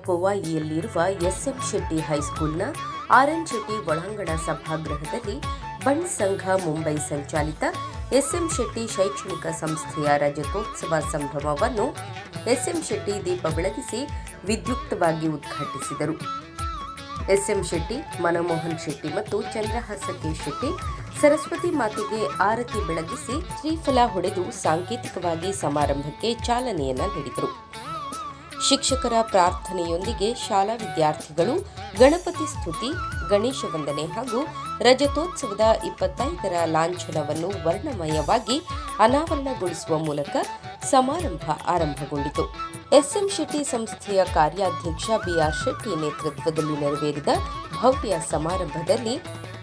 ಪೊವಾಯಿಯಲ್ಲಿರುವ S M Shetty ಹೈಸ್ಕೂಲ್ನ RN Shetty ಒಳಾಂಗಣ ಸಭಾಗೃಹದಲ್ಲಿ ಬಣ್ ಸಂಘ Mumbai ಸಂಚಾಲಿತ S M Shetty ಶೈಕ್ಷಣಿಕ ಸಂಸ್ಥೆಯ ರಜತೋತ್ಸವ ಸಂಭ್ರಮವನ್ನು ಎಸ್ಎಂ ಶೆಟ್ಟಿ ದೀಪ ಬೆಳಗಿಸಿ ವಿದ್ಯುಕ್ತವಾಗಿ ಉದ್ಘಾಟಿಸಿದರು. ಎಸ್ಎಂ ಶೆಟ್ಟಿ, ಮನಮೋಹನ್ ಶೆಟ್ಟಿ ಮತ್ತು ಚಂದ್ರಹಾಸ ಕೆ ಶೆಟ್ಟಿ ಸರಸ್ವತಿ ಮಾತೆಗೆ ಆರತಿ ಬೆಳಗಿಸಿ ಶ್ರೀಫಲ ಹೊಡೆದು ಸಾಂಕೇತಿಕವಾಗಿ ಸಮಾರಂಭಕ್ಕೆ ಚಾಲನೆಯನ್ನ ನೀಡಿದರು. ಶಿಕ್ಷಕರ ಪ್ರಾರ್ಥನೆಯೊಂದಿಗೆ ಶಾಲಾ ವಿದ್ಯಾರ್ಥಿಗಳು ಗಣಪತಿ ಸ್ತುತಿ, ಗಣೇಶ ವಂದನೆ ಹಾಗೂ ರಜತೋತ್ಸವದ 25ರ ಲಾಂಛನವನ್ನು ವರ್ಣಮಯವಾಗಿ ಅನಾವರಣಗೊಳಿಸುವ ಮೂಲಕ ಸಮಾರಂಭ ಆರಂಭಗೊಂಡಿತು. ಎಸ್ಎಂ ಶೆಟ್ಟಿ ಸಂಸ್ಥೆಯ ಕಾರ್ಯಾಧ್ಯಕ್ಷ ಬಿಆರ್ ಶೆಟ್ಟಿ ನೇತೃತ್ವದಲ್ಲಿ ನೆರವೇರಿದ ಭವ್ಯ ಸಮಾರಂಭದಲ್ಲಿ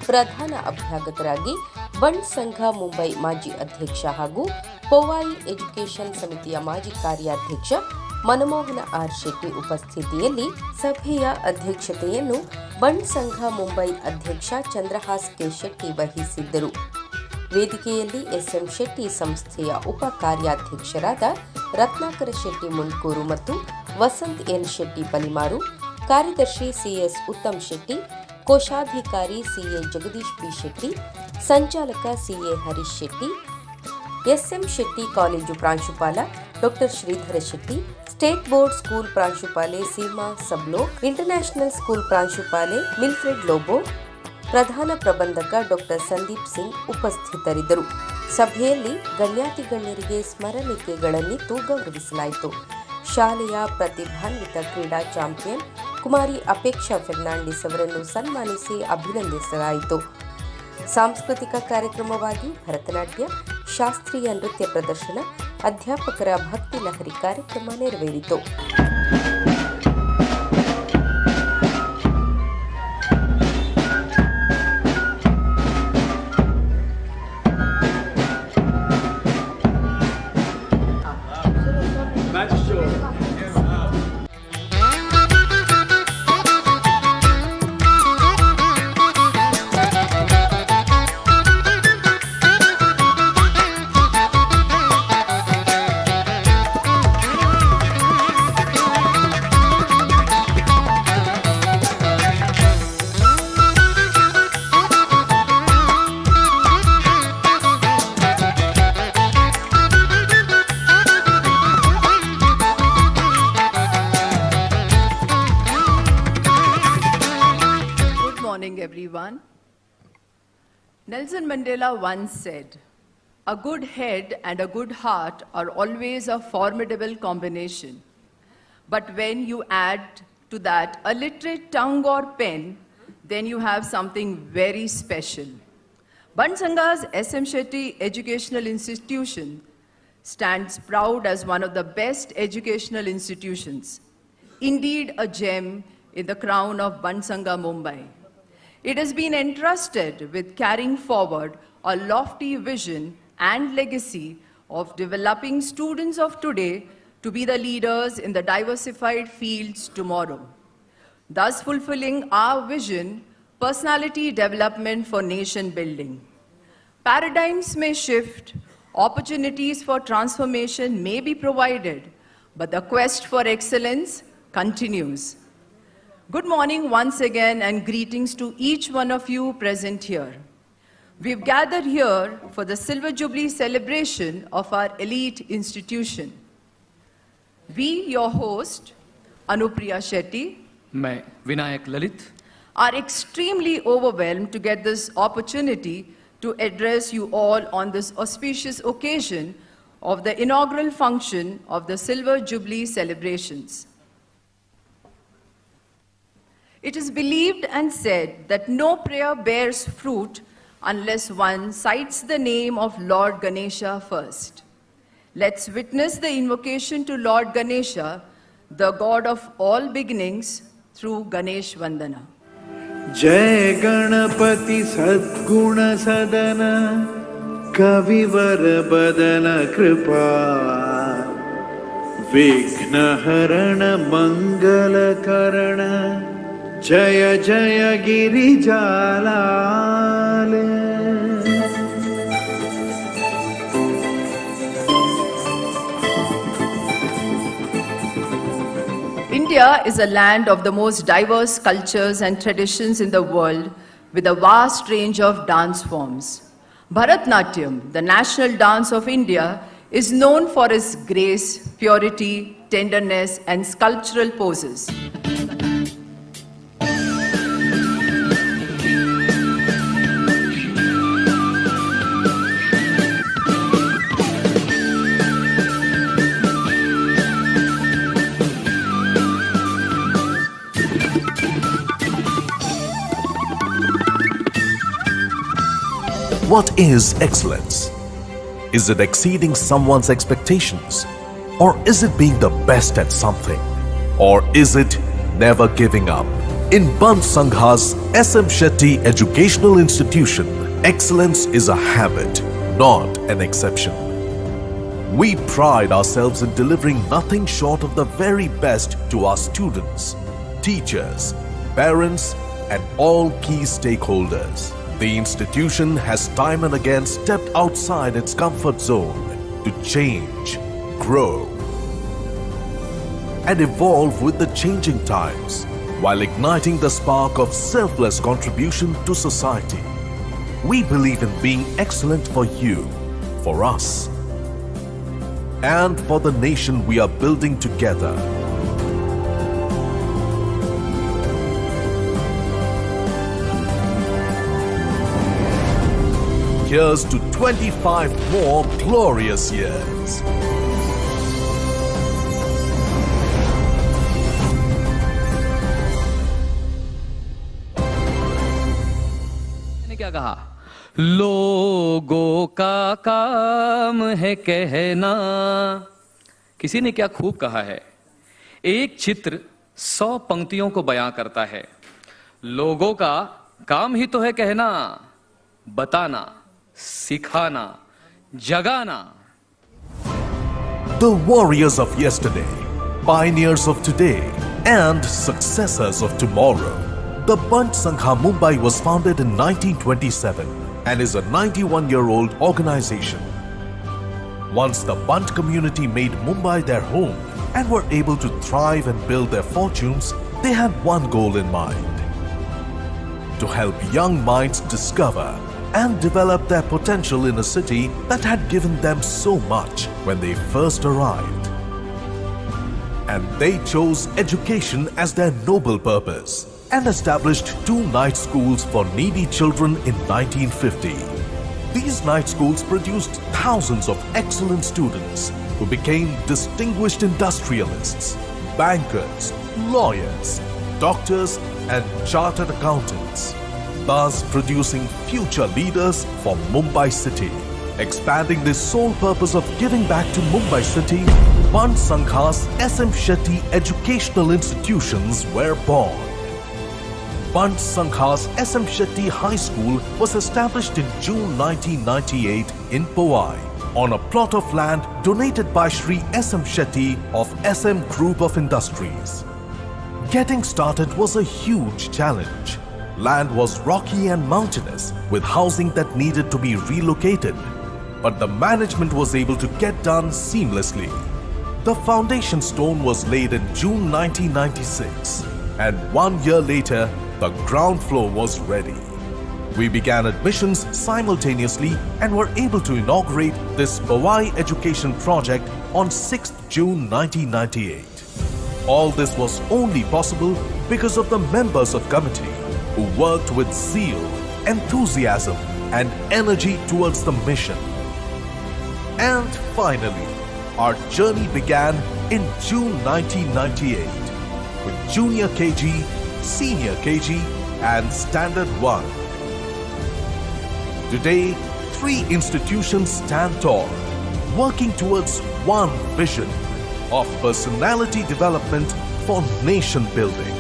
ಪ್ರಧಾನ ಅಭ್ಯಾಗತರಾಗಿ ಬಣ್ ಸಂಘ ಮುಂಬೈ ಮಾಜಿ ಅಧ್ಯಕ್ಷ ಹಾಗೂ ಪೊವಾಯಿ ಎಜುಕೇಷನ್ ಸಮಿತಿಯ ಮಾಜಿ ಕಾರ್ಯಾಧ್ಯಕ್ಷ ಮನಮೋಹನ ಆರ್ ಶೆಟ್ಟಿ ಉಪಸ್ಥಿತಿಯಲ್ಲಿ ಸಭೆಯ ಅಧ್ಯಕ್ಷತೆಯನ್ನು ಬಣ್ ಸಂಘ ಮುಂಬೈ ಅಧ್ಯಕ್ಷ ಚಂದ್ರಹಾಸ್ ಕೆ ಶೆಟ್ಟಿ ವಹಿಸಿದ್ದರು. ವೇದಿಕೆಯಲ್ಲಿ ಎಸ್ಎಂ ಶೆಟ್ಟಿ ಸಂಸ್ಥೆಯ ಉಪ ಕಾರ್ಯಾಧ್ಯಕ್ಷರಾದ ರತ್ನಾಕರ ಶೆಟ್ಟಿ ಮುಣ್ಕೂರು ಮತ್ತು ವಸಂತ್ ಎನ್ ಶೆಟ್ಟಿ ಪಲಿಮಾರು, ಕಾರ್ಯದರ್ಶಿ ಸಿಎಸ್ ಉತ್ತಮ್ ಶೆಟ್ಟಿ, ಕೋಶಾಧಿಕಾರಿ ಸಿಎ ಜಗದೀಶ್ ಪಿ ಶೆಟ್ಟಿ, ಸಂಚಾಲಕ CA Harish Shetty, SM Shetty college ಪ್ರಾಂಶುಪಾಲ doctor Shridhar Shetty, state board school ಪ್ರಾಂಶುಪಾಲೆ ಸೀಮಾ ಸಬ್ಲೋ, ಇಂಟರ್ನ್ಯಾಷನಲ್ ಸ್ಕೂಲ್ ಪ್ರಾಂಶುಪಾಲೆ ಮಿಲ್ಫ್ರೆಡ್ ಲೋಬೋ, ಪ್ರಧಾನ ಪ್ರಬಂಧಕ ಡಾಕ್ಟರ್ ಸಂದೀಪ್ ಸಿಂಗ್ ಉಪಸ್ಥಿತರಿದ್ದರು. ಸಭೆಯಲ್ಲಿ ಗಣ್ಯಾತಿಗಣ್ಯರಿಗೆ ಸ್ಮರಣಿಕೆಗಳನ್ನಿತ್ತು ಗೌರವಿಸಲಾಯಿತು. ಶಾಲೆಯ ಪ್ರತಿಭಾನ್ವಿತ ಕ್ರೀಡಾ ಚಾಂಪಿಯನ್ ಕುಮಾರಿ ಅಪೇಕ್ಷಾ ಫೆರ್ನಾಂಡಿಸ್ ಅವರನ್ನು ಸನ್ಮಾನಿಸಿ ಅಭಿನಂದಿಸಲಾಯಿತು. ಸಾಂಸ್ಕೃತಿಕ ಕಾರ್ಯಕ್ರಮವಾಗಿ ಭರತನಾಟ್ಯ, ಶಾಸ್ತ್ರೀಯ ನೃತ್ಯ ಪ್ರದರ್ಶನ, ಅಧ್ಯಾಪಕರ ಭಕ್ತಿ ಲಹರಿ ಕಾರ್ಯಕ್ರಮ ನೆರವೇರಿತು. Everyone. Nelson Mandela once said, "A good head and a good heart are always a formidable combination. But when you add to that a literate tongue or pen, then you have something very special." Band Sangha's SM Shetty Educational Institution stands proud as one of the best educational institutions, indeed a gem in the crown of Band Sangha Mumbai. It has been entrusted with carrying forward a lofty vision and legacy of developing students of today to be the leaders in the diversified fields tomorrow, thus fulfilling our vision, personality development for nation building. Paradigms may shift, opportunities for transformation may be provided, but the quest for excellence continues. Good morning once again and greetings to each one of you present here. We've gathered here for the Silver Jubilee celebration of our elite institution. We, your host, Anupriya Shetty, मैं Vinayak Lalit, are extremely overwhelmed to get this opportunity to address you all on this auspicious occasion of the inaugural function of the Silver Jubilee celebrations. It is believed and said that no prayer bears fruit unless one cites the name of Lord Ganesha first. Let's witness the invocation to Lord Ganesha, the God of all beginnings, through Ganesh Vandana. जय गणपति सद्गुण सदन कविवर बदन कृपा विघ्न हरण मंगल करण जय जय गिरिजालाल. India is a land of the most diverse cultures and traditions in the world, with a vast range of dance forms. Bharatnatyam, the national dance of India, is known for its grace, purity, tenderness, and sculptural poses. What is excellence? Is it exceeding someone's expectations? Or is it being the best at something? Or is it never giving up? In Band Sangha's SM Shetty Educational Institution, excellence is a habit, not an exception. We pride ourselves in delivering nothing short of the very best to our students, teachers, parents, and all key stakeholders. The institution has time and again stepped outside its comfort zone to change, grow, and evolve with the changing times while igniting the spark of selfless contribution to society. We believe in being excellent for you, for us, and for the nation we are building together. Here's to 25 more glorious years. मैंने क्या कहा? लोगों का काम है कहना. किसी ने क्या खूब कहा है? एक चित्र 100 पंक्तियों को बयां करता है. लोगों का काम ही तो है कहना, बताना, सिखाना, जगाना. The warriors of yesterday, pioneers of today, and successors of tomorrow. The Band Sangha Mumbai was founded in 1927 and is a 91-year-old organization. Once the Band community made Mumbai their home and were able to thrive and build their fortunes, they had one goal in mind: to help young minds discover and develop their potential in a city that had given them so much when they first arrived. And they chose education as their noble purpose and established 2 night schools for needy children in 1950. These night schools produced thousands of excellent students who became distinguished industrialists, bankers, lawyers, doctors, and chartered accountants, thus producing future leaders for Mumbai city. Expanding the sole purpose of giving back to Mumbai city, Band Sangha's SM Shetty educational institutions were born. Band Sangha's SM Shetty High School was established in June 1998 in Powai on a plot of land donated by Shri SM Shetty of SM Group of Industries. Getting started was a huge challenge. Land was rocky and mountainous with housing that needed to be relocated, but the management was able to get done seamlessly. The foundation stone was laid in June 1996, and 1 year later, the ground floor was ready. We began admissions simultaneously and were able to inaugurate this Powai education project on 6th June 1998. All this was only possible because of the members of committee who worked with zeal, enthusiasm, and energy towards the mission. And finally, our journey began in June 1998 with Junior KG, Senior KG, and Standard 1. Today, 3 institutions stand tall, working towards one vision of personality development for nation building.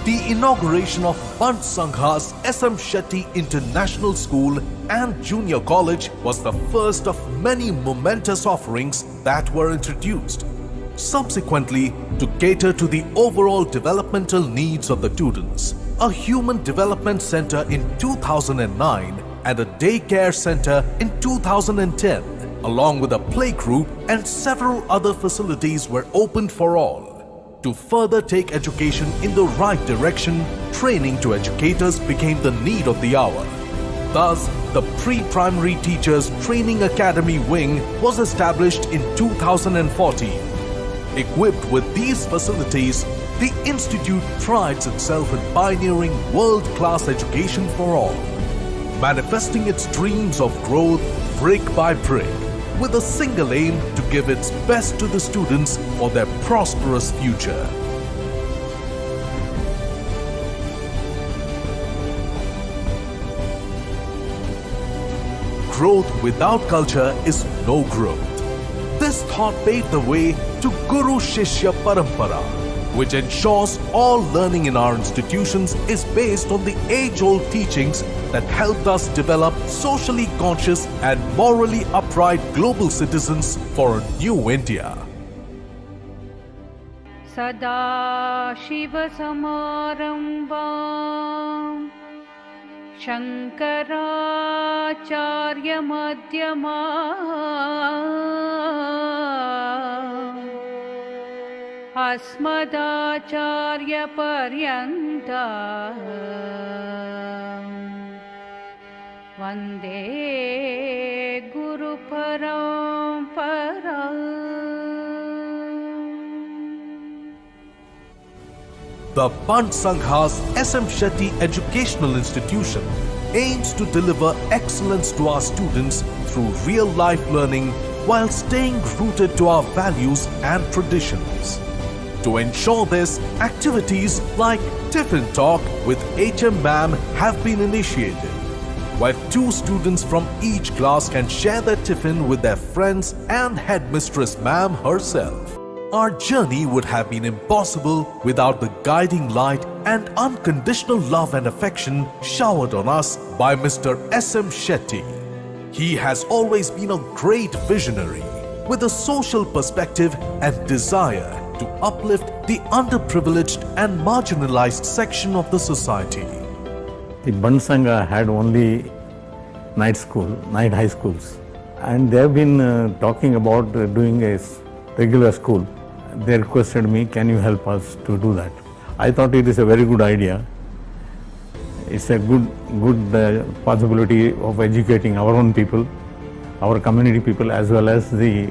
The inauguration of Band Sangha's SM Shetty International School and Junior College was the first of many momentous offerings that were introduced. Subsequently, to cater to the overall developmental needs of the students, a Human Development Center in 2009 and a Daycare Center in 2010, along with a playgroup and several other facilities were opened for all. To further take education in the right direction, training to educators became the need of the hour. Thus, the Pre-Primary Teachers Training Academy wing was established in 2014. Equipped with these facilities, the institute prides itself in pioneering world-class education for all, manifesting its dreams of growth brick by brick, with a single aim to give its best to the students for their prosperous future. Growth without culture is no growth. This thought paved the way to Guru Shishya Parampara, which ensures all learning in our institutions is based on the age-old teachings that helped us develop socially conscious and morally upright global citizens for a new India. Sada Shiva Samarambam Shankaracharya Madhyama Asmadacharya Paryanta Vande Guru Parampara. The Pant Sangha's SM Shetty Educational Institution aims to deliver excellence to our students through real-life learning while staying rooted to our values and traditions. To ensure this, activities like Tiffin Talk with HM Ma'am have been initiated, where 2 students from each class can share their tiffin with their friends and Headmistress Ma'am herself. Our journey would have been impossible without the guiding light and unconditional love and affection showered on us by Mr. SM Shetty. He has always been a great visionary with a social perspective and desire to uplift the underprivileged and marginalized section of the society. The Band Sangha had only night high schools, and they have been talking about doing a regular school. They requested me, can you help us to do that? I thought it is a very good idea. It's a good possibility of educating our own people, our community people, as well as the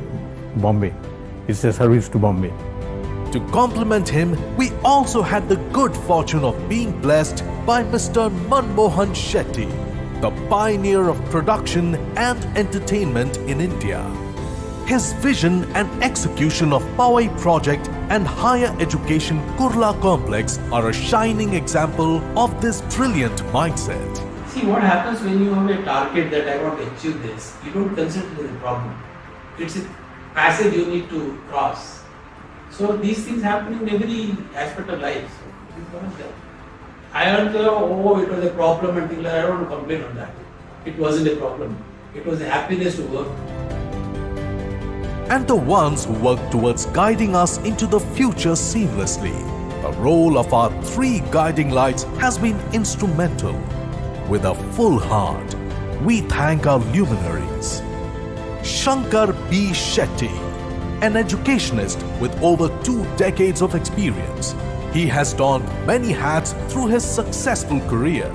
Bombay. It's a service to Bombay. To complement him, we also had the good fortune of being blessed by Mr. Manmohan Shetty, the pioneer of production and entertainment in India. His vision and execution of Powai project and higher education Kurla complex are a shining example of this brilliant mindset. See what happens when you have a target that I want to achieve this, you don't consider it as a problem. It's a passage you need to cross. So these things happen in every aspect of life. So I heard, it was a problem and things like that. I don't want to complain on that. It wasn't a problem. It was a happiness to work. And the ones who work towards guiding us into the future seamlessly. The role of our 3 guiding lights has been instrumental. With a full heart, we thank our luminaries. Shankar B. Shetty, an educationist with over 2 decades of experience. He has donned many hats through his successful career.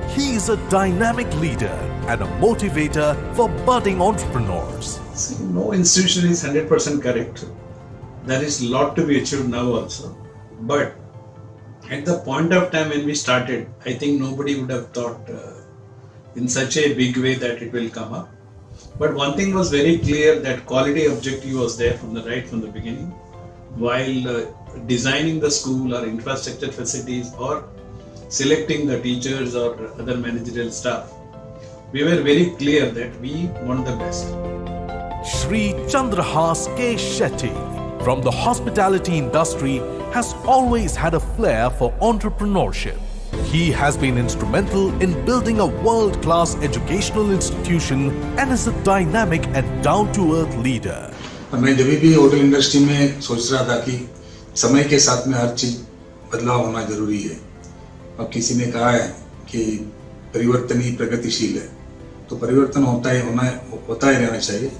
He is a dynamic leader and a motivator for budding entrepreneurs. See, no institution is 100% correct. There is a lot to be achieved now also. But at the point of time when we started, I think nobody would have thought in such a big way that it will come up. But one thing was very clear, that quality objective was there from the beginning. While designing the school or infrastructure facilities or selecting the teachers or other managerial staff, we were very clear that we want the best. Shri Chandrahas K. Shetty from the hospitality industry has always had a flair for entrepreneurship. He has been instrumental in building a world-class educational institution and is a dynamic and down-to-earth leader. मैं जब भी hotel industry में सोच रहा था कि समय के साथ में हर चीज बदलाव होना जरूरी है। अब किसी ने कहा है कि परिवर्तन ही प्रगतिशील है, तो परिवर्तन होता ही रहना चाहिए।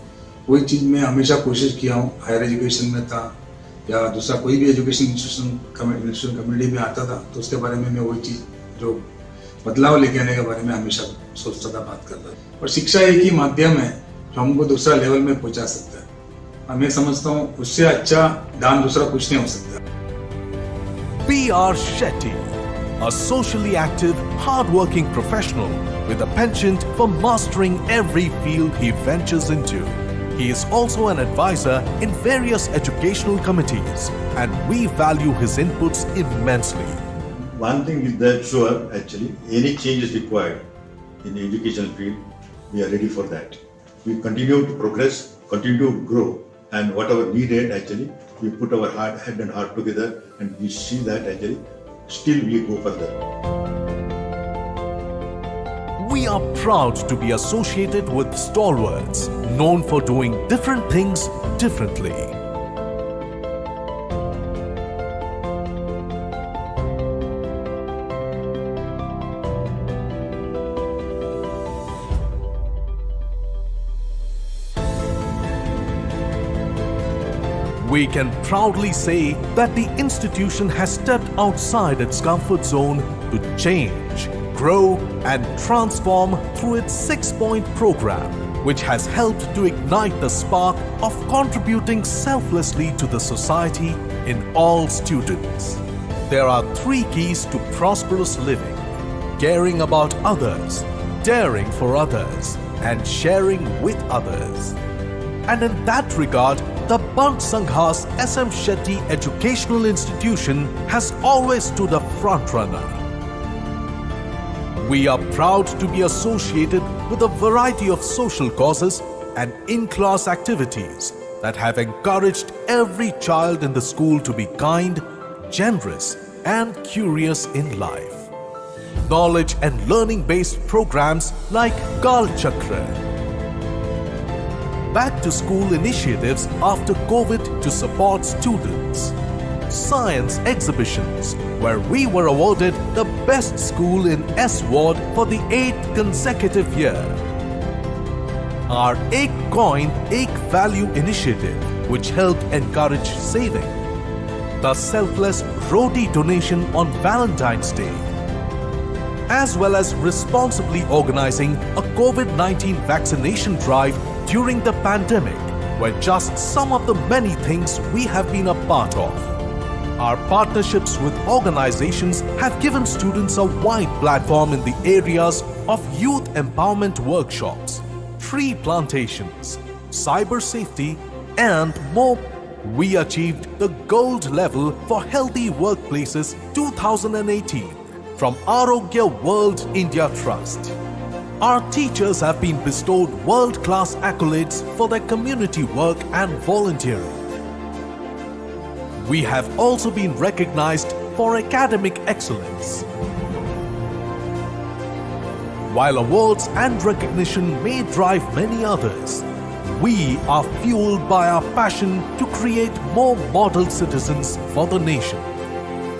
वही चीज मैं हमेशा कोशिश किया हूँ। हायर एजुकेशन में था, या दूसरा कोई भी एजुकेशन इंस्टीट्यूशन कम्युनिटी में आता था तो उसके बारे में मैं वही चीज़ जो बदलाव लेके आने के बारे में हमेशा सोचता था, बात करता था। और शिक्षा एक ही माध्यम है जो हमको दूसरा लेवल में पहुंचा सकता है, और मैं समझता हूँ उससे अच्छा दान दूसरा कुछ नहीं हो सकता। B.R. Shetty, a socially active, hard-working professional with a penchant for mastering every field he ventures into. He is also an advisor in various educational committees, and we value his inputs immensely. One thing is that sure, actually, any change is required in the educational field, we are ready for that. We continue to progress, continue to grow, and whatever needed, actually, we put our head and heart together, and we see that actually, still we go further. We are proud to be associated with stalwarts, known for doing different things differently. We can proudly say that the institution has stepped outside its comfort zone to change, grow, and transform through its 6-point program, which has helped to ignite the spark of contributing selflessly to the society in all students. There are 3 keys to prosperous living: caring about others, daring for others, and sharing with others. And in that regard, the Bant Sangha's SM Shetty Educational Institution has always stood a frontrunner. We are proud to be associated with a variety of social causes and in-class activities that have encouraged every child in the school to be kind, generous, and curious in life. Knowledge and learning-based programs like Kal Chakra, back-to-school initiatives after COVID to support students, science exhibitions where we were awarded the best school in S Ward for the 8th consecutive year, our Ek Coin Ek Value initiative which helped encourage saving, the selfless roti donation on Valentine's Day, as well as responsibly organizing a COVID-19 vaccination drive during the pandemic were just some of the many things we have been a part of. Our partnerships with organizations have given students a wide platform in the areas of youth empowerment workshops, tree plantations, cyber safety, and more. We achieved the gold level for Healthy Workplaces 2018 from Arogya World India Trust. Our teachers have been bestowed world-class accolades for their community work and volunteering. We have also been recognized for academic excellence. While awards and recognition may drive many others, we are fueled by our passion to create more model citizens for the nation.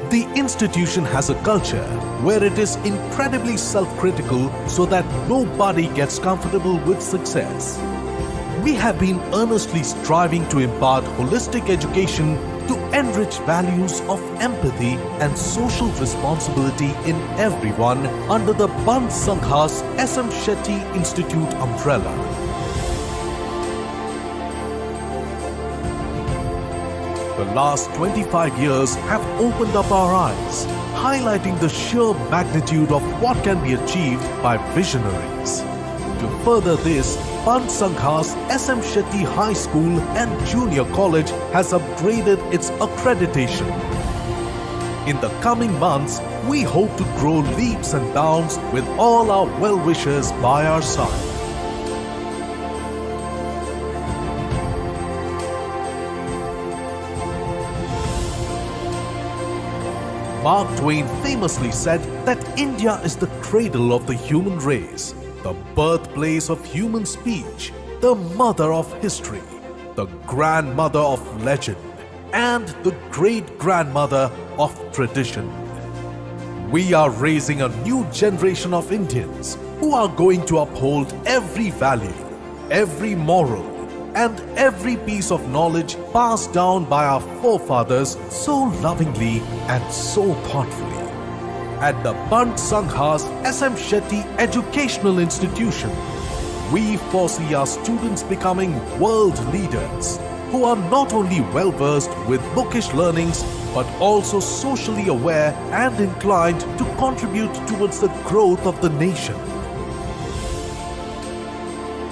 The institution has a culture where it is incredibly self-critical so that nobody gets comfortable with success. We have been earnestly striving to impart holistic education to enrich values of empathy and social responsibility in everyone under the Bant Sangha's SM Shetty Institute umbrella. The last 25 years have opened up our eyes, highlighting the sheer magnitude of what can be achieved by visionaries. To further this, Bant Sangha's SM Shetty High School and Junior College has upgraded its accreditation. In the coming months, we hope to grow leaps and bounds with all our well-wishers by our side. Mark Twain famously said that India is the cradle of the human race, the birthplace of human speech, the mother of history, the grandmother of legend, and the great-grandmother of tradition. We are raising a new generation of Indians who are going to uphold every value, every moral, and every piece of knowledge passed down by our forefathers so lovingly and so thoughtfully. At the Bant Sangha's SM Shetty Educational Institution, we foresee our students becoming world leaders who are not only well-versed with bookish learnings but also socially aware and inclined to contribute towards the growth of the nation.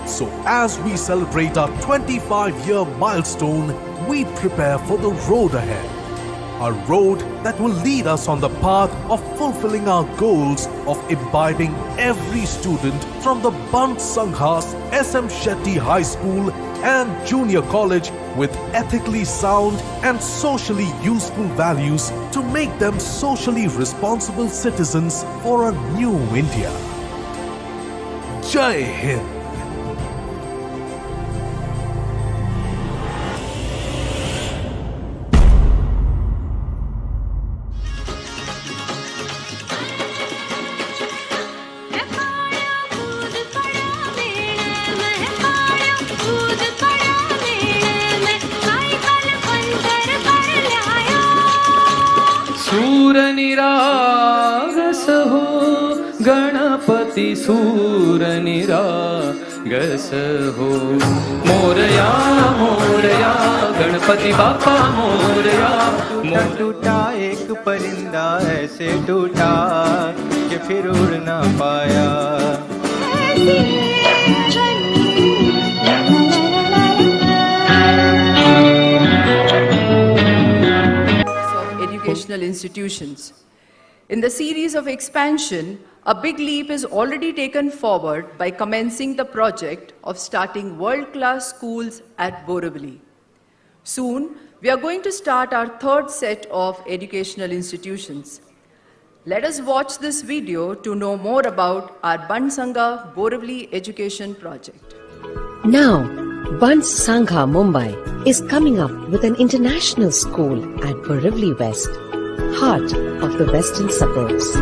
So as we celebrate our 25-year milestone, we prepare for the road ahead. A road that will lead us on the path of fulfilling our goals of imbibing every student from the Bant Sangha's SM Shetty High School and Junior College with ethically sound and socially useful values to make them socially responsible citizens for a new India. Jai Hind! सूर निरागस हो गणपति सूर निरागस हो मोरया मोरया गणपति बापा मोरया टूटा एक परिंदा ऐसे टूटा कि फिर उड़ ना पाया Educational institutions. In the series of expansion, a big leap is already taken forward by commencing the project of starting world-class schools at Borivali. Soon, we are going to start our third set of educational institutions. Let us watch this video to know more about our Bant Sangha Borivali education project. Now, Bant Sangha Mumbai is coming up with an international school at Borivali West, heart of the western suburbs.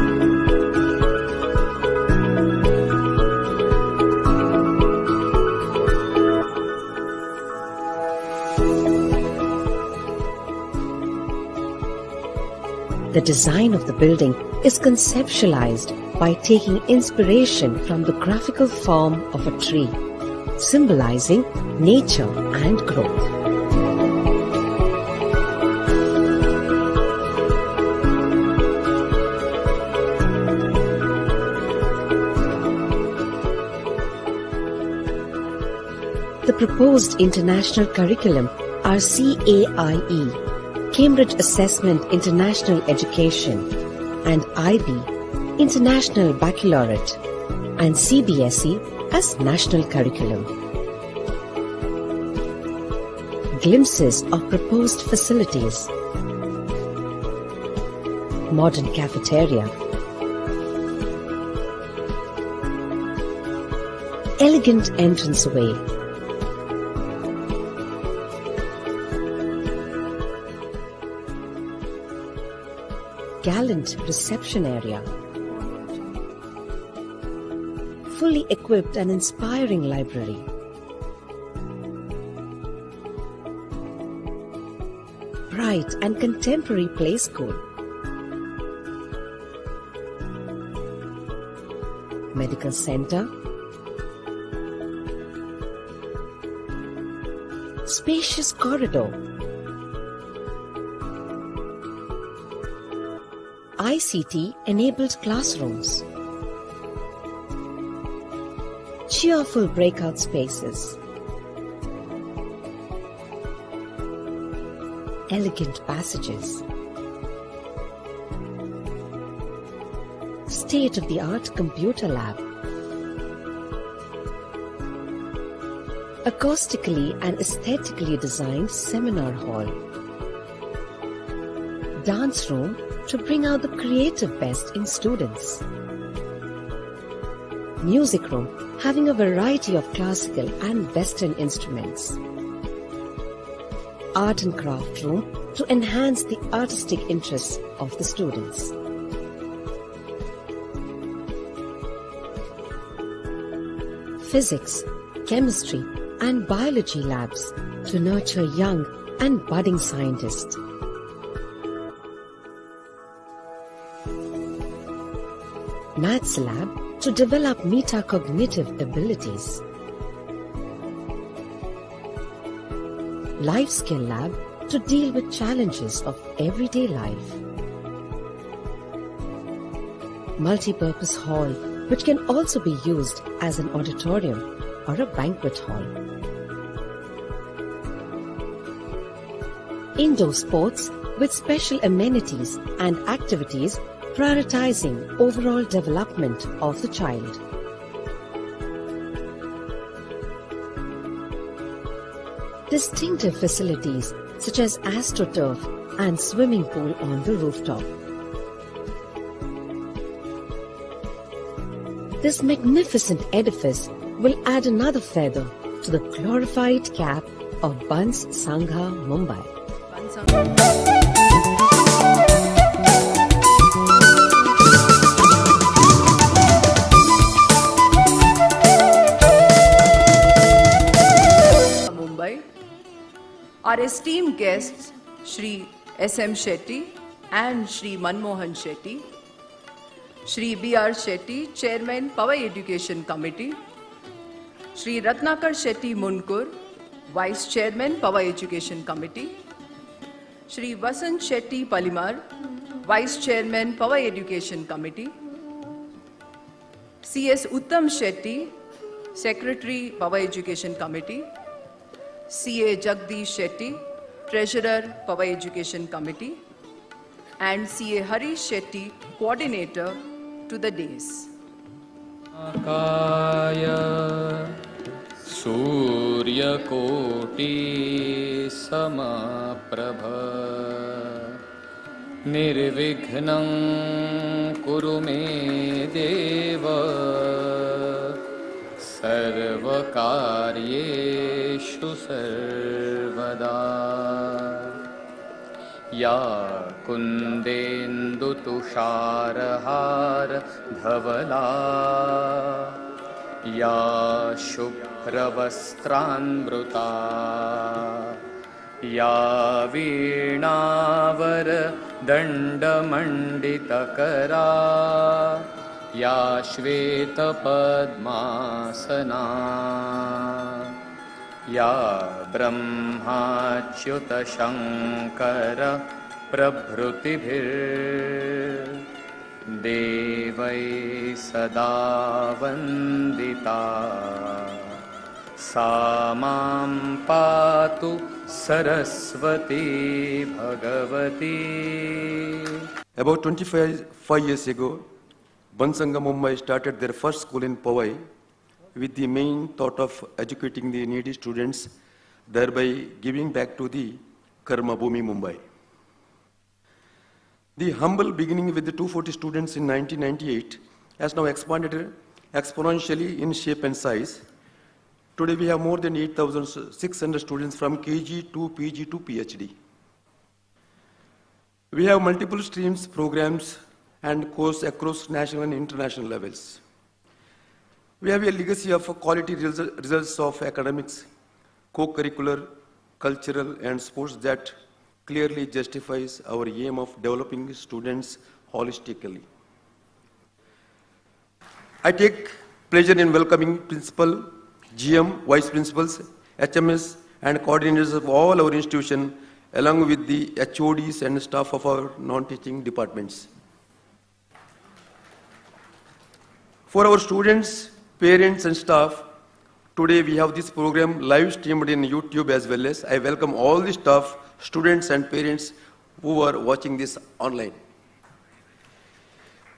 The design of the building is conceptualized by taking inspiration from the graphical form of a tree, symbolizing nature and growth. The proposed international curriculum are CAIE, Cambridge Assessment International Education, and IB, International Baccalaureate, and CBSE as national curriculum. Glimpses of proposed facilities: modern cafeteria, elegant entranceway, gallant reception area, fully equipped and inspiring library, bright and contemporary play school, medical center, spacious corridor, ICT-enabled classrooms, cheerful breakout spaces, elegant passages, state-of-the-art computer lab, acoustically and aesthetically designed seminar hall, dance room to bring out the creative best in students, music room having a variety of classical and western instruments, art and craft room to enhance the artistic interests of the students, physics, chemistry, and biology labs to nurture young and budding scientists. Maths lab to develop metacognitive abilities. Life skill lab to deal with challenges of everyday life. Multi-purpose hall which can also be used as an auditorium or a banquet hall. Indoor sports with special amenities and activities prioritizing overall development of the child. Distinctive facilities such as AstroTurf and swimming pool on the rooftop. This magnificent edifice will add another feather to the glorified cap of Bans Sangha, Mumbai. Mumbai. Our esteemed guests, Shri S.M. Shetty and Shri Manmohan Shetty, Shri B.R. Shetty, Chairman, Powai Education Committee, Shri Ratnakar Shetty Munkur, Vice Chairman, Powai Education Committee, Shri Vasant Shetty Palimar, Vice Chairman, Powai Education Committee, C.S. Uttam Shetty, Secretary, Powai Education Committee, C.A. Jagdish Shetty, Treasurer, Powai Education Committee, and C.A. Harish Shetty, Coordinator to the days. Akaya Surya Koti Samaprabha Nirvighnam Kuru Me Deva Sarvakaryeshu Sarvada Ya Kundendu Tusharahar Dhavala Ya Shubhravastranmruta Ya Veenavar Dandamanditakara Ya Shveta Padmasana Ya Brahmachyuta Shankara Prabhrutibhir Devai Sada Vandita Samam Patu Saraswati Bhagavati. About 25 years ago, Bansanga Mumbai started their first school in Powai with the main thought of educating the needy students, thereby giving back to the Karma Bhumi Mumbai. The humble beginning with the 240 students in 1998 has now expanded exponentially in shape and size. Today we have more than 8,600 students from KG to PG to PhD. We have multiple streams, programs, and courses across national and international levels. We have a legacy of quality results of academics, co-curricular, cultural, and sports that clearly justifies our aim of developing students holistically. I take pleasure in welcoming principal, GM, vice principals, HMS, and coordinators of all our institutions, along with the HODs and staff of our non-teaching departments. For our students, parents, and staff, today we have this program live streamed in YouTube as well as I welcome all the staff, students, and parents who are watching this online.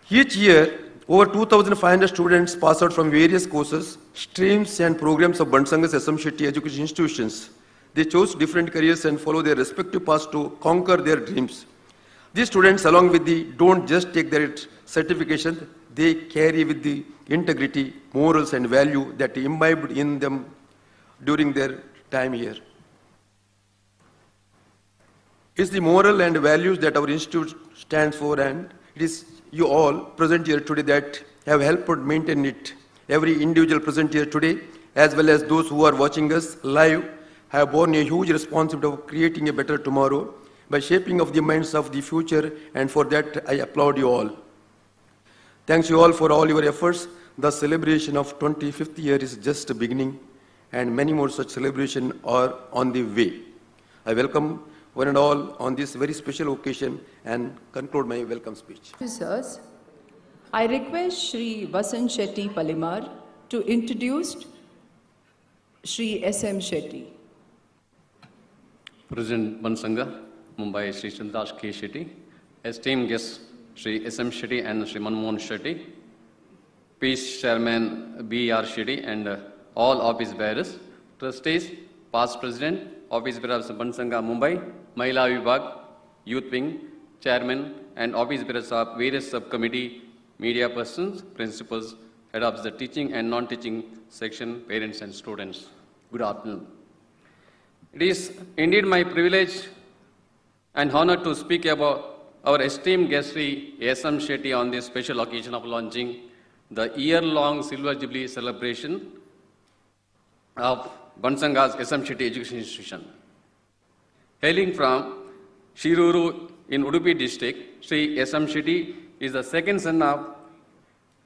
Each year, over 2,500 students pass out from various courses, streams, and programs of Bansanga's SM Shetty education institutions. They chose different careers and follow their respective paths to conquer their dreams. These students, along with the don't just take their certification, they carry with the integrity, morals, and value that imbibed in them during their time here. It's the moral and values that our institute stands for, and it is you all present here today that have helped maintain it. Every individual present here today as well as those who are watching us live, have borne a huge responsibility of creating a better tomorrow by shaping of the minds of the future, and for that I applaud you all. Thanks you all for all your efforts. The celebration of 25th year is just a beginning, and many more such celebrations are on the way. I welcome one and all on this very special occasion and conclude my welcome speech. Sirs, I request Shri Shetty Palimar to introduce Shri S.M. Shetty. President Bansanga, Mumbai Shri Chandas K. Shetty, esteemed guests Shri S.M. Shetty and Shri Manmohan Shetty, Peace Chairman B.R. Shetty and all office bearers, trustees, past president, office bearers of Bansanga Mumbai, Mahila Vibhag, Youth Wing, Chairman and office bearers of various subcommittee, media persons, principals, head of the teaching and non-teaching section, parents and students. Good afternoon. It is indeed my privilege and honor to speak about our esteemed guest Sri S.M. Shetty on this special occasion of launching the year-long Silver Jubilee celebration of Bansanga's S.M. Shetty Education Institution. Hailing from Shiruru in Udupi district, Sri S.M. Shetty is the second son of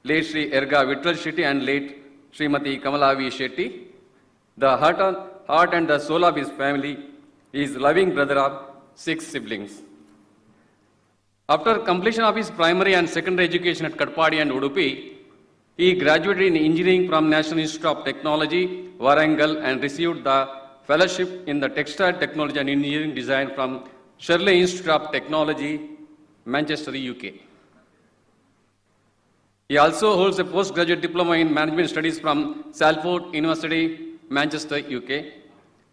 late Sri Erga Vittal Shetty and late Srimati Kamalavi Shetty. The heart and the soul of his family, he is loving brother of 6 siblings. After completion of his primary and secondary education at Kadpadi and Udupi, he graduated in engineering from National Institute of Technology, Warangal, and received the fellowship in the Textile Technology and Engineering Design from Shirley Institute of Technology, Manchester, UK. He also holds a postgraduate diploma in Management Studies from Salford University, Manchester, UK.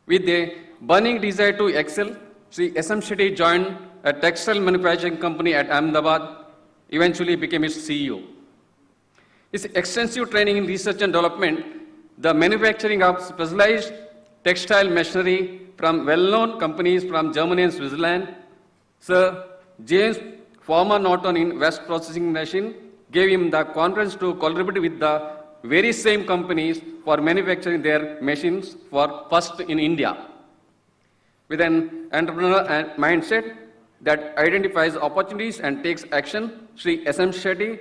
With a burning desire to excel, Sri S.M. Shetty joined a textile manufacturing company at Ahmedabad, eventually became its CEO. His extensive training in research and development, the manufacturing of specialized textile machinery from well-known companies from Germany and Switzerland, Sir James Former Norton in West Processing Machine gave him the confidence to collaborate with the very same companies for manufacturing their machines for first in India. With an entrepreneurial mindset that identifies opportunities and takes action, Sri S.M. Shetty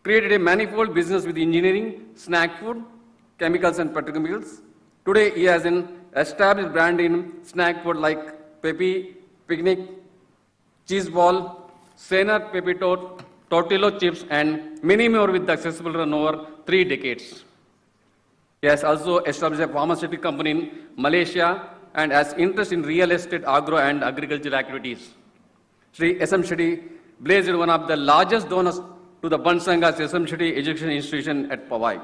created a manifold business with engineering, snack food, chemicals and petrochemicals. Today he has an established brand in snack food like Pepi, Picnic, Cheese Ball, Senar Pepi Tot, Tortillo chips and many more with the successful run over 3 decades. He has also established a pharmaceutical company in Malaysia and has interest in real estate, agro and agricultural activities. Sri S.M. Shetty blazed one of the largest donors to the Bansanga's S.M. Shetty Education Institution at Powai.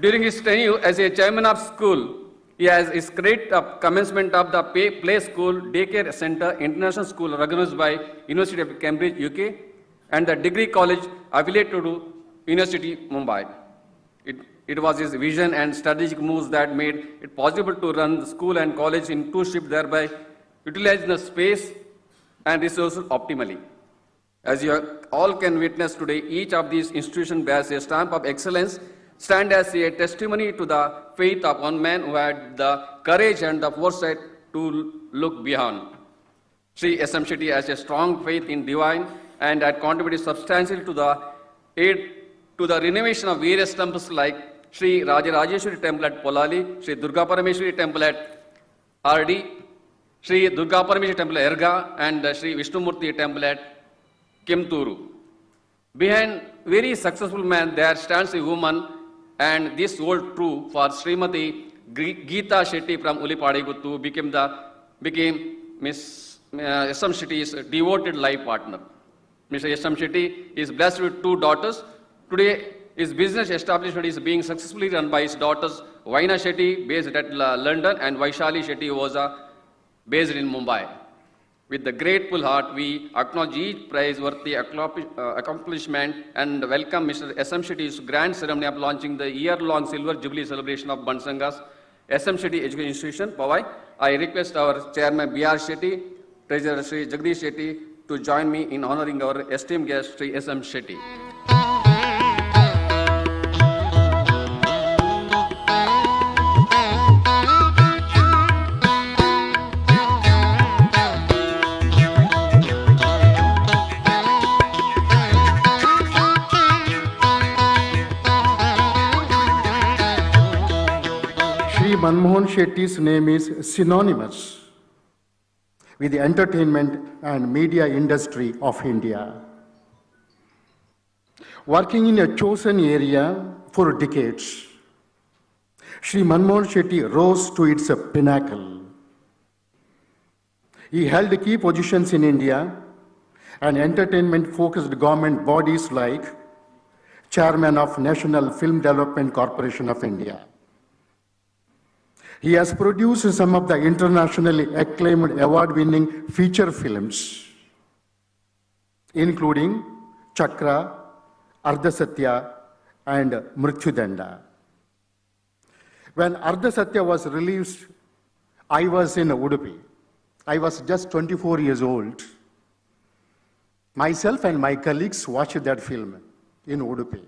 During his tenure as a chairman of school, he has his credit of commencement of the Play School Daycare Center International School recognized by University of Cambridge, UK, and the degree college affiliated to University Mumbai. It was his vision and strategic moves that made it possible to run the school and college in 2 shifts, thereby utilizing the space and resources optimally. As you all can witness today, each of these institutions bears a stamp of excellence, stand as a testimony to the faith of one man who had the courage and the foresight to look beyond. Sri S.M. Shetty has a strong faith in divine and had contributed substantially to the aid to the renovation of various temples like Sri Rajarajeshwari Temple at Polali, Sri Durga Parameshwari Temple at RD, Sri Durga Parameshwari Temple at Erga, and Sri Vishnumurti Temple at Kimturu. Behind very successful man there stands a woman, and this holds true for Srimati Geeta Shetty from Ulipadiguttu, became Miss S.M. Shetty's devoted life partner. Mr. S.M. Shetty is blessed with 2 daughters. Today, his business establishment is being successfully run by his daughters, Vaina Shetty, based at London, and Vaishali Shetty was based in Mumbai. With the grateful heart, we acknowledge each praiseworthy accomplishment and welcome Mr. S.M. Shetty's grand ceremony of launching the year-long Silver Jubilee celebration of Bansanga's S.M. Shetty Education Institution, Powai. I request our Chairman B.R. Shetty, Treasurer Sri Jagdish Shetty to join me in honoring our esteemed guest, Sri S.M. Shetty. Manmohan Shetty's name is synonymous with the entertainment and media industry of India. Working in a chosen area for decades, Shri Manmohan Shetty rose to its pinnacle. He held key positions in India and entertainment-focused government bodies like Chairman of National Film Development Corporation of India. He has produced some of the internationally acclaimed award-winning feature films, including Chakra, Ardha Satya, and Mrityudanda. When Ardha Satya was released, I was in Udupi. I was just 24 years old. Myself and my colleagues watched that film in Udupi.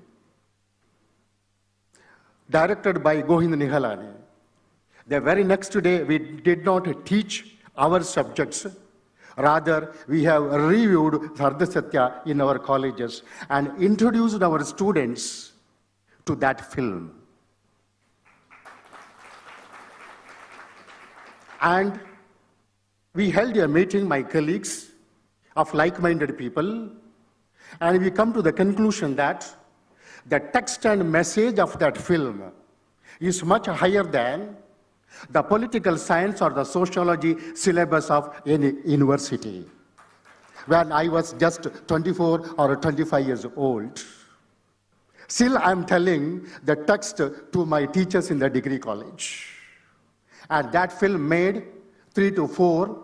Directed by Govind Nihalani. The very next day, we did not teach our subjects. Rather, we have reviewed Ardha Satya in our colleges and introduced our students to that film. And we held a meeting, my colleagues, of like-minded people, and we come to the conclusion that the text and message of that film is much higher than the political science or the sociology syllabus of any university, when I was just 24 or 25 years old. Still, I'm telling the text to my teachers in the degree college. And that film made 3 to 4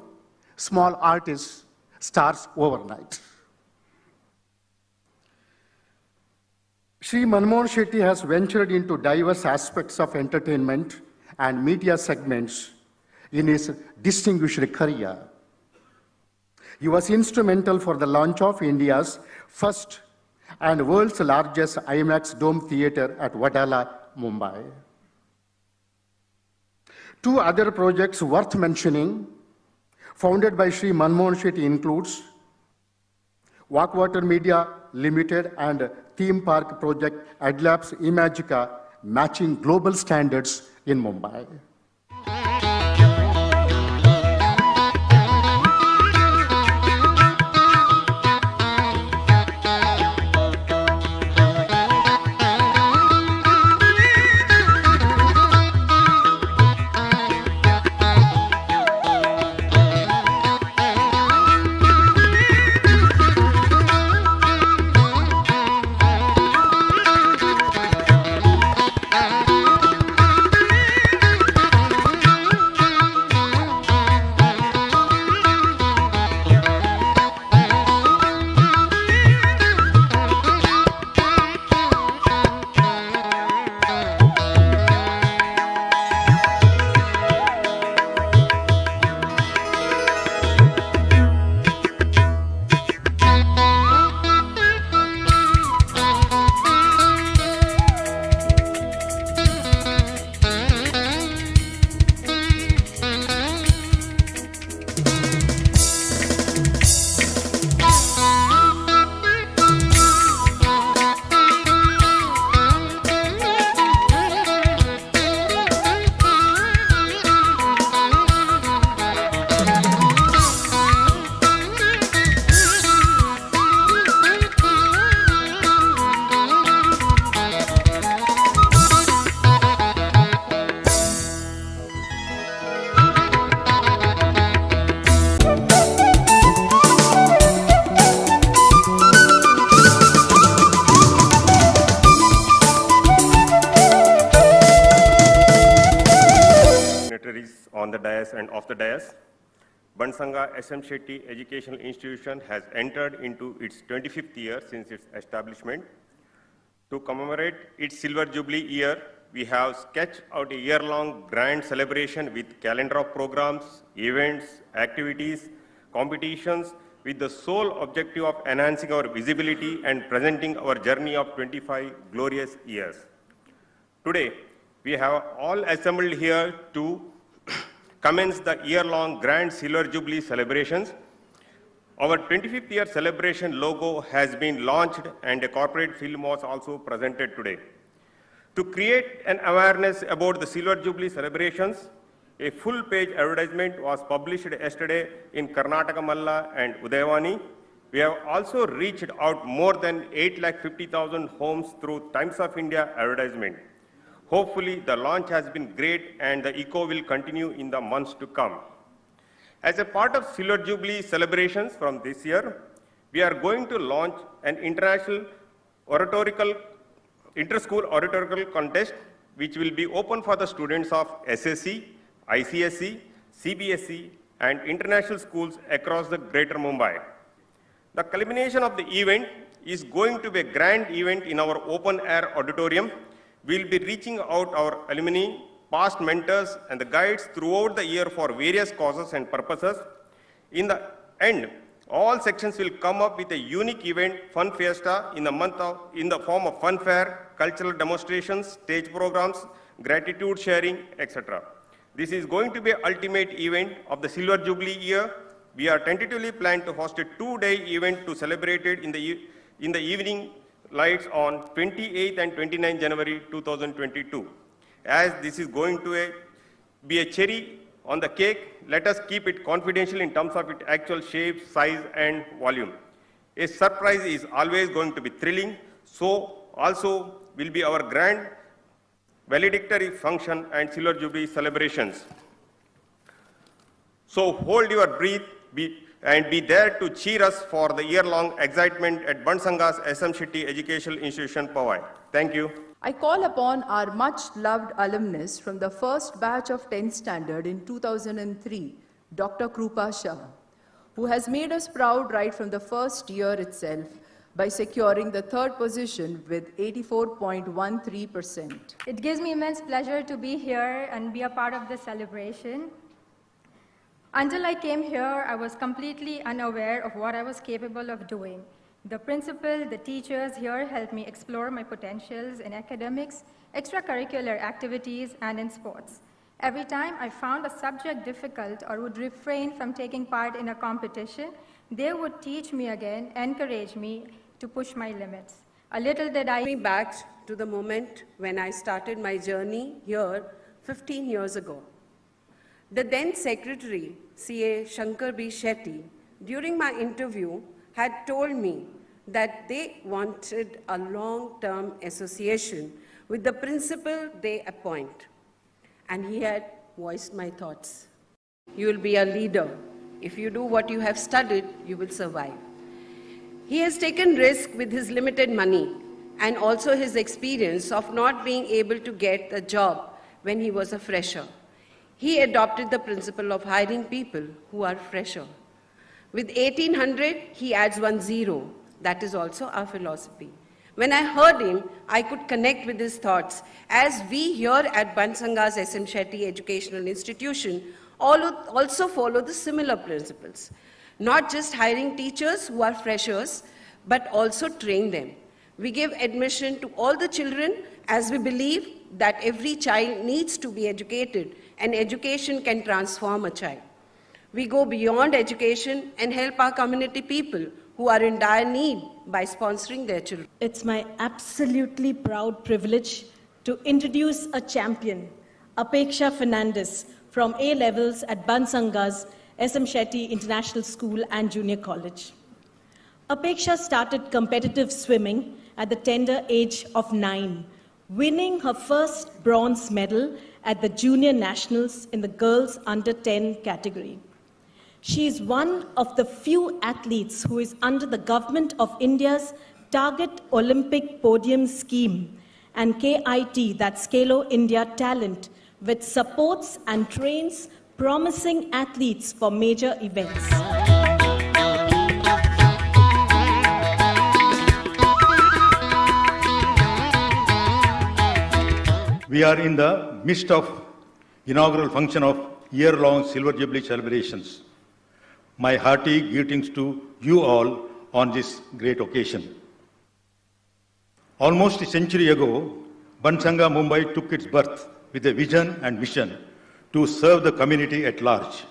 small artists stars overnight. Shri Manmohan Shetty has ventured into diverse aspects of entertainment and media segments in his distinguished career. He was instrumental for the launch of India's first and world's largest IMAX Dome Theatre at Wadala, Mumbai. 2 other projects worth mentioning, founded by Shri Manmohan Shetty, includes Walkwater Media Limited and theme park project Adlabs Imagica, matching global standards in Mumbai. On the dais and off the dais, Bansanga SM Shetty Educational Institution has entered into its 25th year since its establishment. To commemorate its Silver Jubilee year, we have sketched out a year-long grand celebration with calendar of programs, events, activities, competitions, with the sole objective of enhancing our visibility and presenting our journey of 25 glorious years. Today, we have all assembled here to commence the year-long Grand Silver Jubilee celebrations. Our 25th year celebration logo has been launched and a corporate film was also presented today. To create an awareness about the Silver Jubilee celebrations, a full-page advertisement was published yesterday in Karnataka Malla and Udayavani. We have also reached out more than 850,000 homes through Times of India advertisement. Hopefully, the launch has been great and the echo will continue in the months to come. As a part of Silver Jubilee celebrations from this year, we are going to launch an inter-school oratorical contest, which will be open for the students of SSC, ICSE, CBSE, and international schools across the Greater Mumbai. The culmination of the event is going to be a grand event in our open-air auditorium. We'll be reaching out our alumni, past mentors, and the guides throughout the year for various causes and purposes. In the end, all sections will come up with a unique event, Fun Fiesta, in the form of fun fair, cultural demonstrations, stage programs, gratitude sharing, etc. This is going to be an ultimate event of the Silver Jubilee year. We are tentatively planned to host a 2-day event to celebrate it in the evening lights on 28th and 29th January 2022. As this is going to be a cherry on the cake, let us keep it confidential in terms of its actual shape, size, and volume. A surprise is always going to be thrilling, so also will be our grand valedictory function and Silver Jubilee celebrations. So hold your breath and be there to cheer us for the year-long excitement at Bansanga's SM Shetty Educational Institution, Powai. Thank you. I call upon our much-loved alumnus from the first batch of 10th standard in 2003, Dr. Krupa Shah, who has made us proud right from the first year itself by securing the third position with 84.13%. It gives me immense pleasure to be here and be a part of this celebration. Until I came here, I was completely unaware of what I was capable of doing. The principal, the teachers here helped me explore my potentials in academics, extracurricular activities, and in sports. Every time I found a subject difficult or would refrain from taking part in a competition, they would teach me again, encourage me to push my limits. A little did I... me back to the moment when I started my journey here 15 years ago. The then Secretary, CA Shankar B. Shetty, during my interview, had told me that they wanted a long-term association with the principal they appoint. And he had voiced my thoughts. You will be a leader. If you do what you have studied, you will survive. He has taken risk with his limited money and also his experience of not being able to get a job when he was a fresher. He adopted the principle of hiring people who are fresher. With 1800, he adds 10. That is also our philosophy. When I heard him, I could connect with his thoughts, as we here at Bansanga's SM Shetty Educational Institution also follow the similar principles. Not just hiring teachers who are freshers, but also train them. We give admission to all the children, as we believe that every child needs to be educated, and education can transform a child. We go beyond education and help our community people who are in dire need by sponsoring their children. It's my absolutely proud privilege to introduce a champion, Apeksha Fernandez, from A levels at Bansanga's SM Shetty International School and Junior College. Apeksha started competitive swimming at the tender age of 9, winning her first bronze medal at the Junior Nationals in the girls under 10 category. She is one of the few athletes who is under the Government of India's Target Olympic Podium Scheme and KIT, that's Khelo India Talent, which supports and trains promising athletes for major events. We are in the midst of inaugural function of year-long Silver Jubilee celebrations. My hearty greetings to you all on this great occasion. Almost a century ago, Bansanga Mumbai took its birth with a vision and mission to serve the community at large.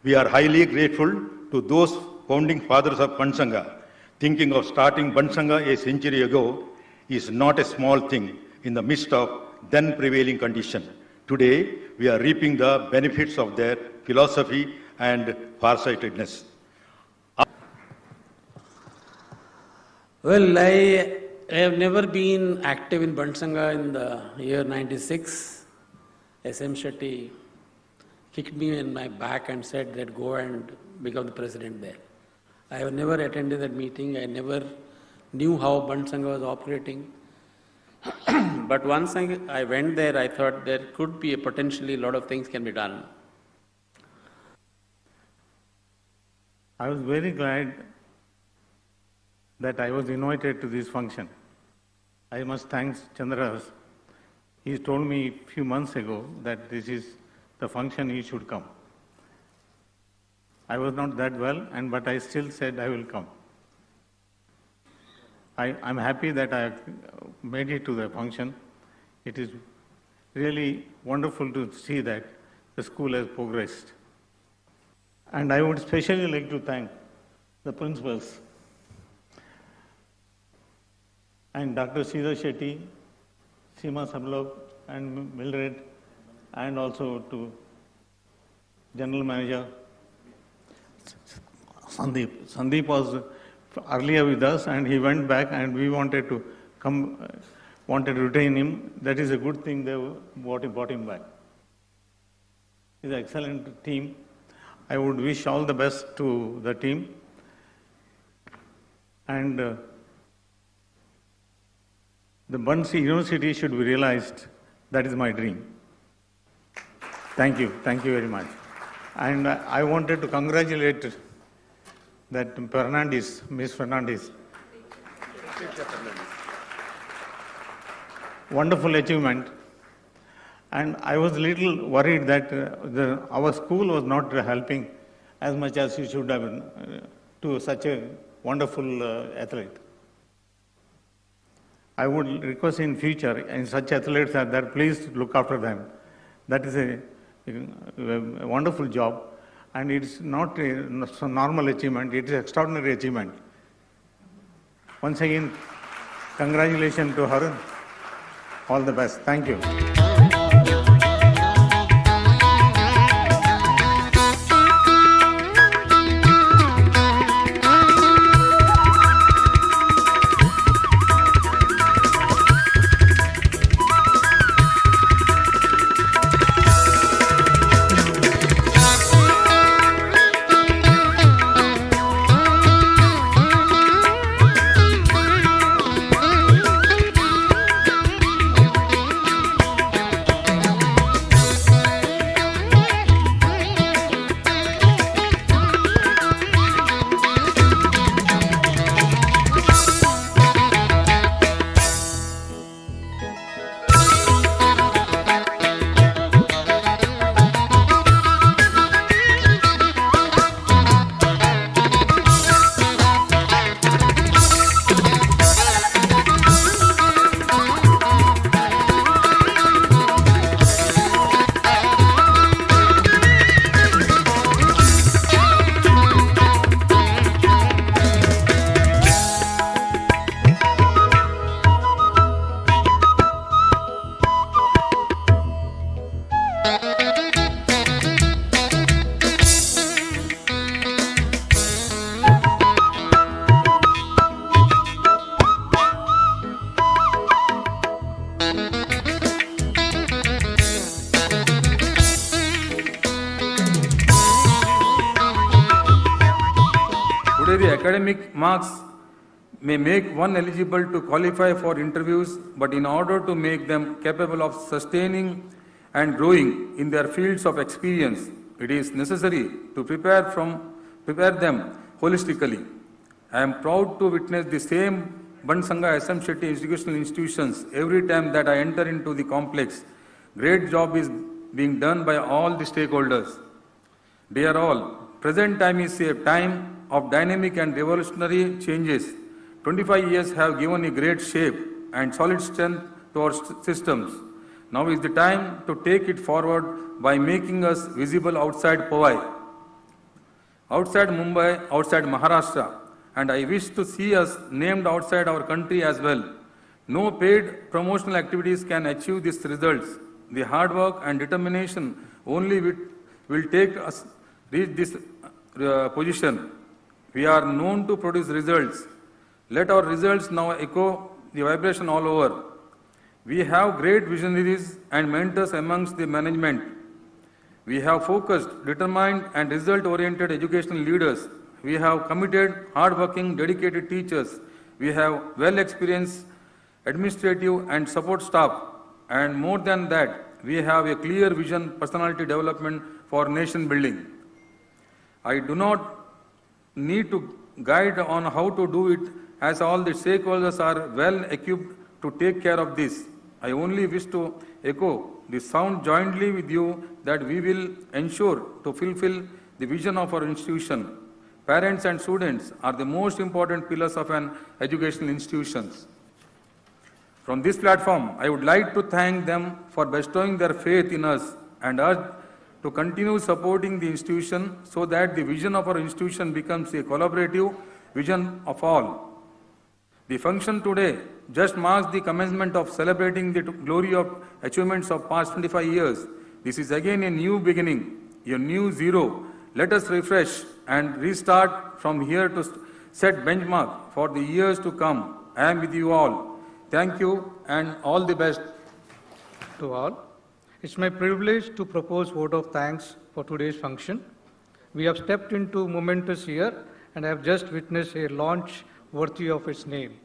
We are highly grateful to those founding fathers of Bansanga. Thinking of starting Bansanga a century ago is not a small thing, in the midst of then prevailing condition. Today, we are reaping the benefits of their philosophy and farsightedness. Well, I have never been active in Band Sangha in the year 96. SM Shetty kicked me in my back and said that go and become the president there. I have never attended that meeting. I never knew how Band Sangha was operating. But once I went there, I thought there could be potentially a lot of things can be done. I was very glad that I was invited to this function. I must thank Chandras. He told me a few months ago that this is the function he should come. I was not that well, but I still said I will come. I'm happy that I made it to the function. It is really wonderful to see that the school has progressed. And I would especially like to thank the principals and Dr. Sridhar Shetty, Seema Sablok and Mildred, and also to General Manager Sandeep. Sandeep was earlier with us and he went back and we wanted to retain him. That is a good thing they brought him back. It's an excellent team. I would wish all the best to the team. And the Bansi University should be realized. That is my dream. Thank you very much. And I wanted to congratulate that Miss Fernandez. Wonderful achievement. And I was a little worried that our school was not helping as much as it should have been to such a wonderful athlete. I would request in future, in such athletes are there, please look after them. That is a wonderful job. And it's not a normal achievement, it is extraordinary achievement. Once again, congratulations to her. All the best. Thank you. Today the academic marks may make one eligible to qualify for interviews, but in order to make them capable of sustaining and growing in their fields of experience, it is necessary to prepare them holistically. I am proud to witness the same Band Sangha SM Shetty educational institutions every time that I enter into the complex. Great job is being done by all the stakeholders. Dear all, present time is a time of dynamic and revolutionary changes. 25 years have given a great shape and solid strength to our systems. Now is the time to take it forward by making us visible outside Powai, outside Mumbai, outside Maharashtra, and I wish to see us named outside our country as well. No paid promotional activities can achieve these results. The hard work and determination only will take us reach this position. We are known to produce results. Let our results now echo the vibration all over. We have great visionaries and mentors amongst the management. We have focused, determined and result-oriented educational leaders. We have committed, hard-working, dedicated teachers. We have well-experienced administrative and support staff. And more than that, we have a clear vision, personality development for nation building. I do not need to guide on how to do it, as all the stakeholders are well equipped to take care of this. I only wish to echo the sound jointly with you that we will ensure to fulfill the vision of our institution. Parents and students are the most important pillars of an educational institution. From this platform, I would like to thank them for bestowing their faith in us and urge to continue supporting the institution so that the vision of our institution becomes a collaborative vision of all. The function today just marks the commencement of celebrating the glory of achievements of past 25 years. This is again a new beginning, a new zero. Let us refresh and restart from here to set benchmark for the years to come. I am with you all. Thank you and all the best to all. It's my privilege to propose vote of thanks for today's function. We have stepped into momentous year and have just witnessed a launch worthy of its name.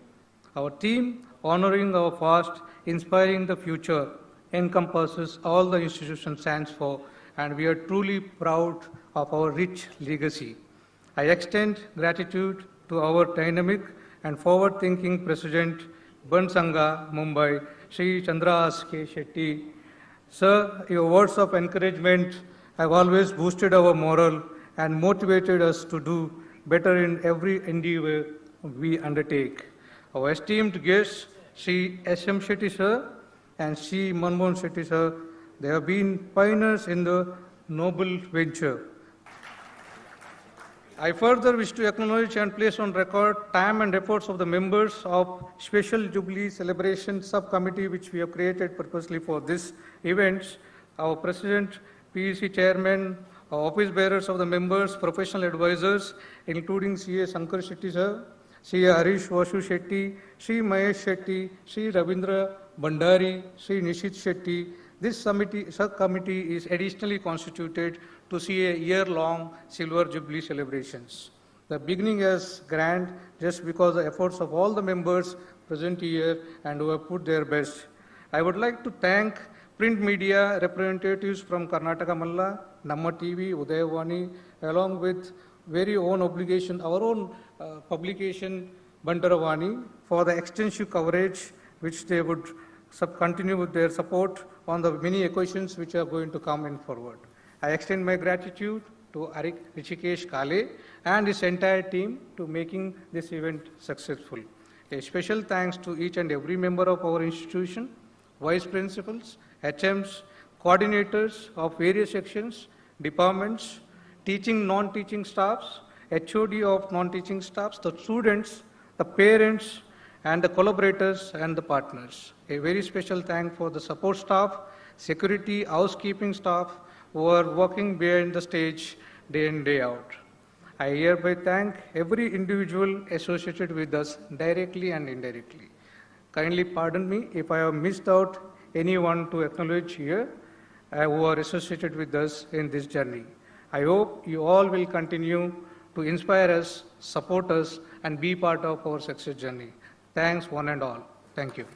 Our theme, honoring our past, inspiring the future, encompasses all the institution stands for, and we are truly proud of our rich legacy. I extend gratitude to our dynamic and forward-thinking President, Ban Sangha, Mumbai, Sri Chandras K. Shetty. Sir, your words of encouragement have always boosted our morale and motivated us to do better in every endeavor we undertake. Our esteemed guests, Sri S.M. Shetty sir and Sri Manmohan Shetty sir, they have been pioneers in the noble venture. I further wish to acknowledge and place on record time and efforts of the members of Special Jubilee Celebration Subcommittee, which we have created purposely for this event. Our President, PEC Chairman, our office bearers of the members, professional advisors, including C.A. Shankar Shetty sir, C.A. Harish Vasu Shetty, Sri Mahesh Shetty, Sri Ravindra Bandari, Sri Nishit Shetty. This subcommittee is additionally constituted to see a year-long Silver Jubilee celebrations. The beginning is grand just because the efforts of all the members present here and who have put their best. I would like to thank print media representatives from Karnataka Malla, NAMMA TV, Udayavani, along with very own obligation, our own publication, Bandaravani, for the extensive coverage which they would continue with their support on the many occasions which are going to come in forward. I extend my gratitude to Rishikesh Kale and his entire team to making this event successful. A special thanks to each and every member of our institution, vice principals, HMs, coordinators of various sections, departments, teaching, non-teaching staffs, HOD of non-teaching staffs, the students, the parents, and the collaborators and the partners. A very special thank for the support staff, security, housekeeping staff who are working behind the stage day in, day out. I hereby thank every individual associated with us directly and indirectly. Kindly pardon me if I have missed out anyone to acknowledge here who are associated with us in this journey. I hope you all will continue to inspire us, support us, and be part of our success journey. Thanks one and all. Thank you.